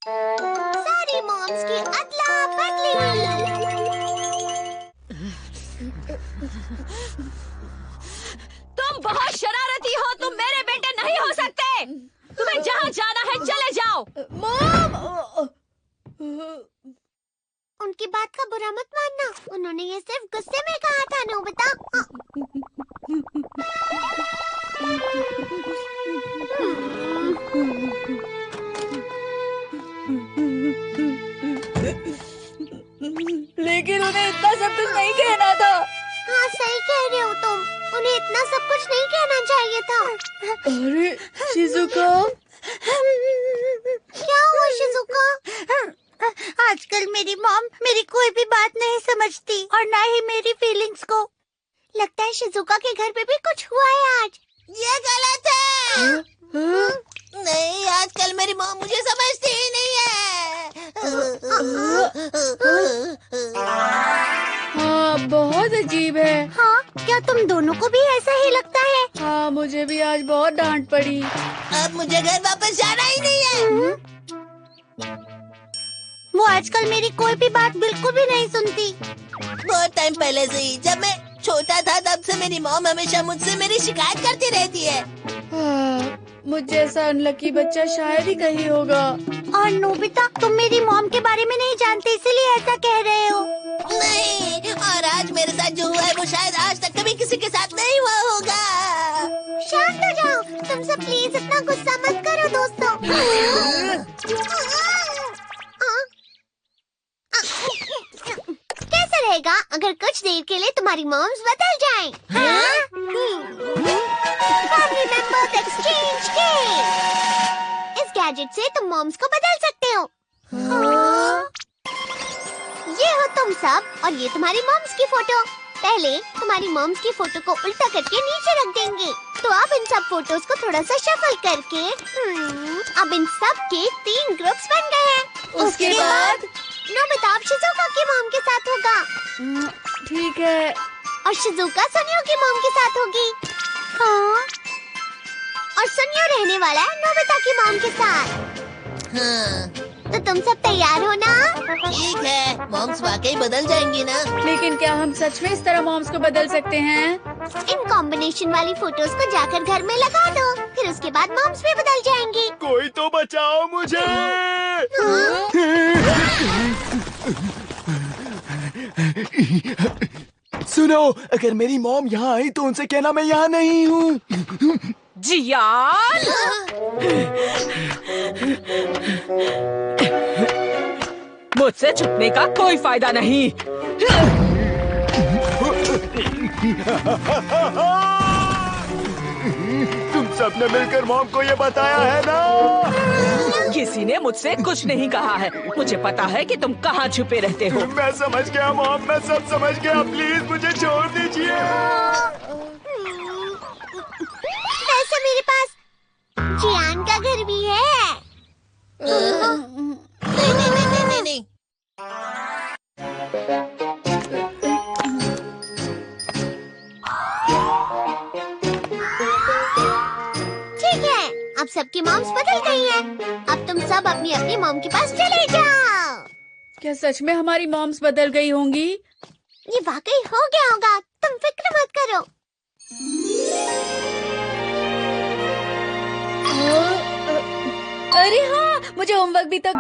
सारी मॉम्स की अदला बदली। तुम बहुत शरारती हो, तुम मेरे बेटे नहीं हो सकते। तुम्हें जहाँ जाना है चले जाओ। मॉम! उनकी बात का बुरा मत मानना, उन्होंने ये सिर्फ गुस्से में कहा था नोबिता। लेकिन उन्हें इतना सब कुछ नहीं कहना था। हाँ सही कह रहे हो तुम, उन्हें इतना सब कुछ नहीं कहना चाहिए था। अरे शिजुका, क्या हुआ शिजुका? आजकल मेरी मॉम मेरी कोई भी बात नहीं समझती और ना ही मेरी फीलिंग्स को। लगता है शिजुका के घर पे भी कुछ हुआ है आज। ये गलत है। नहीं, आजकल मेरी मॉम मुझे समझती ही नहीं है। हाँ बहुत अजीब है। हाँ, क्या तुम दोनों को भी ऐसा ही लगता है? हाँ मुझे भी आज बहुत डांट पड़ी। अब मुझे घर वापस जाना ही नहीं है। वो आजकल मेरी कोई भी बात बिल्कुल भी नहीं सुनती। बहुत टाइम पहले से ही, जब मैं छोटा था तब से मेरी मॉम हमेशा मुझसे मेरी शिकायत करती रहती है। मुझ जैसा अनलकी बच्चा शायद ही कहीं होगा। और नोबिता, तुम मेरी मॉम के बारे में नहीं जानते इसीलिए ऐसा कह रहे हो। नहीं, और आज मेरे साथ जो हुआ है वो शायद आज तक कभी किसी के साथ नहीं हुआ होगा। शांत हो जाओ, तुम सब प्लीज इतना गुस्सा मत करो दोस्तों। कैसा रहेगा अगर कुछ देर के लिए तुम्हारी मॉम्स बदल जाएं? Family members exchange game. इस गैजेट से तुम मॉम्स को बदल सकते हो। ये हो तुम सब और ये तुम्हारी मॉम्स की फोटो। पहले तुम्हारी मॉम्स की फोटो को उल्टा करके नीचे रख देंगे। तो अब इन सब फोटोज को थोड़ा सा शफल करके अब इन सब के 3 ग्रुप्स बन गए हैं। उसके बाद नोबिता अब शिजुका की मॉम के साथ होगा ठीक है। और शिजुका सुनियो की मॉम के साथ होगी। हाँ। और सुनियो रहने वाला है नोबिता की मॉम के साथ। हाँ, तो तुम सब तैयार हो ना? ठीक है, मॉम्स वाकई बदल जाएंगी ना? लेकिन क्या हम सच में इस तरह मॉम्स को बदल सकते हैं? इन कॉम्बिनेशन वाली फोटोज को जाकर घर में लगा दो, फिर उसके बाद मॉम्स भी बदल जाएंगी। कोई तो बचाओ मुझे। सुनो, अगर मेरी मॉम यहाँ आई तो उनसे कहना मैं यहाँ नहीं हूँ। जियान, मुझसे छुपने का कोई फायदा नहीं। तुम सबने मिलकर मॉम को ये बताया है ना? किसी ने मुझसे कुछ नहीं कहा है। मुझे पता है कि तुम कहाँ छुपे रहते हो। मैं समझ गया मॉम, मैं सब समझ गया। प्लीज मुझे छोड़ दीजिए। वैसे मेरे पास जियान का घर भी है। नहीं नहीं नहीं नहीं नहीं नहीं। ठीक है, अब सबकी मॉम्स बदल गई हैं। अब तुम सब अपनी अपनी मॉम के पास चले जाओ। क्या सच में हमारी मॉम्स बदल गई होंगी? ये वाकई हो गया होगा, तुम फिक्र मत करो। अरे हाँ, मुझे होमवर्क भी तक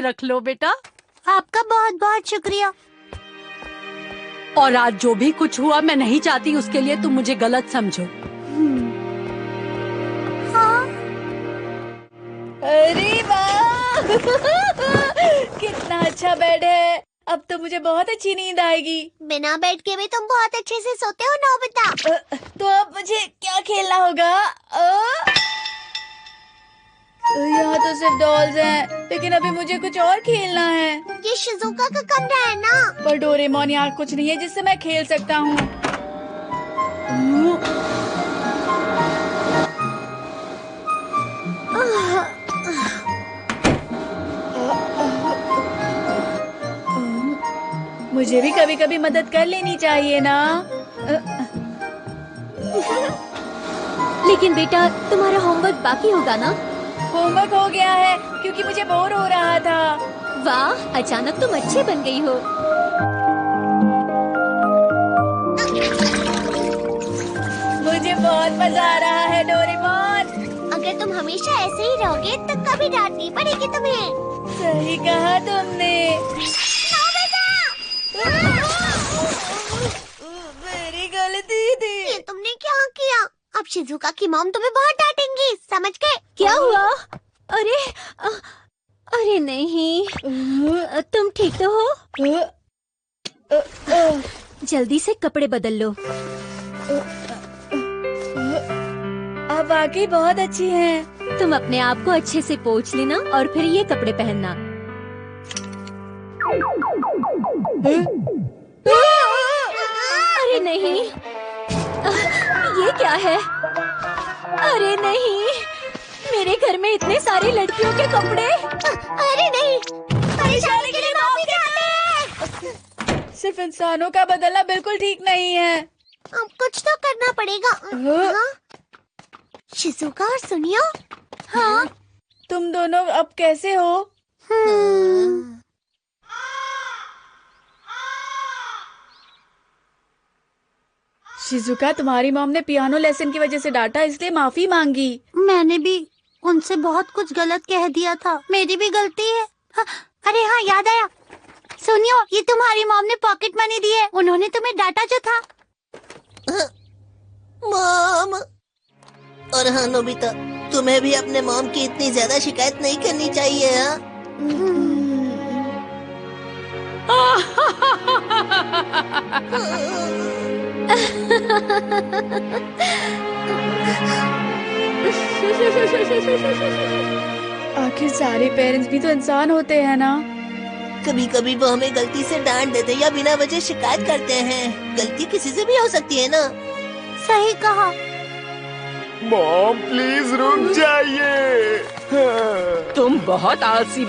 रख लो बेटा। आपका बहुत बहुत शुक्रिया। और आज जो भी कुछ हुआ मैं नहीं चाहती उसके लिए तुम मुझे गलत समझो। हाँ, अरे वाह कितना अच्छा बेड है। अब तो मुझे बहुत अच्छी नींद आएगी। बिना बेड के भी तुम बहुत अच्छे से सोते हो नोबिता। तो अब मुझे क्या खेलना होगा? यहाँ तो सिर्फ डॉल्स हैं, लेकिन अभी मुझे कुछ और खेलना है। ये शिजुका का कमरा है ना? पर डोरेमोन यहाँ कुछ नहीं है जिससे मैं खेल सकता हूँ। मुझे भी कभी कभी मदद कर लेनी चाहिए ना। लेकिन बेटा तुम्हारा होमवर्क बाकी होगा ना? होमवर्क हो गया है क्योंकि मुझे बोर हो रहा था। वाह, अचानक तुम अच्छी बन गई हो। मुझे बहुत मजा आ रहा है डोरेमोन। अगर तुम हमेशा ऐसे ही रहोगे तो कभी डांट नहीं पड़ेगी तुम्हें। सही कहा तुमने। मेरी गलती थी। ये तुमने क्या किया? अब शिजुका की मॉम तुम्हें बहुत डांटेंगी, समझ गए? क्या हुआ? अरे अरे नहीं, तुम ठीक तो हो? जल्दी से कपड़े बदल लो। आप वाकई बहुत अच्छी हैं। तुम अपने आप को अच्छे से पोंछ लेना और फिर ये कपड़े पहनना। अरे नहीं, ये क्या है? अरे नहीं, मेरे घर में इतने सारे लड़कियों के कपड़े। अरे नहीं, परेशानी के लिए माफी चाहते हैं। सिर्फ इंसानों का बदलना बिल्कुल ठीक नहीं है। अब कुछ तो करना पड़ेगा। हाँ? शिजुका और सुनियो। हाँ, तुम दोनों अब कैसे हो? शिजुका, तुम्हारी मॉम ने पियानो लेसन की वजह से डांटा, इसलिए माफी मांगी। मैंने भी उनसे बहुत कुछ गलत कह दिया था, मेरी भी गलती है। हाँ, अरे हाँ, याद आया। सुनियो, ये तुम्हारी मॉम ने पॉकेट मनी दी है, उन्होंने तुम्हें डांटा जो था। मॉम। और हाँ नोबिता, तुम्हें भी अपने मॉम की इतनी ज्यादा शिकायत नहीं करनी चाहिए। आखिर सारे पेरेंट्स भी तो इंसान होते हैं ना। कभी कभी वो हमें गलती से डांट देते या बिना वजह शिकायत करते हैं। गलती किसी से भी हो सकती है ना। सही कहा। मॉम प्लीज रुक जाइए। तुम बहुत आलसी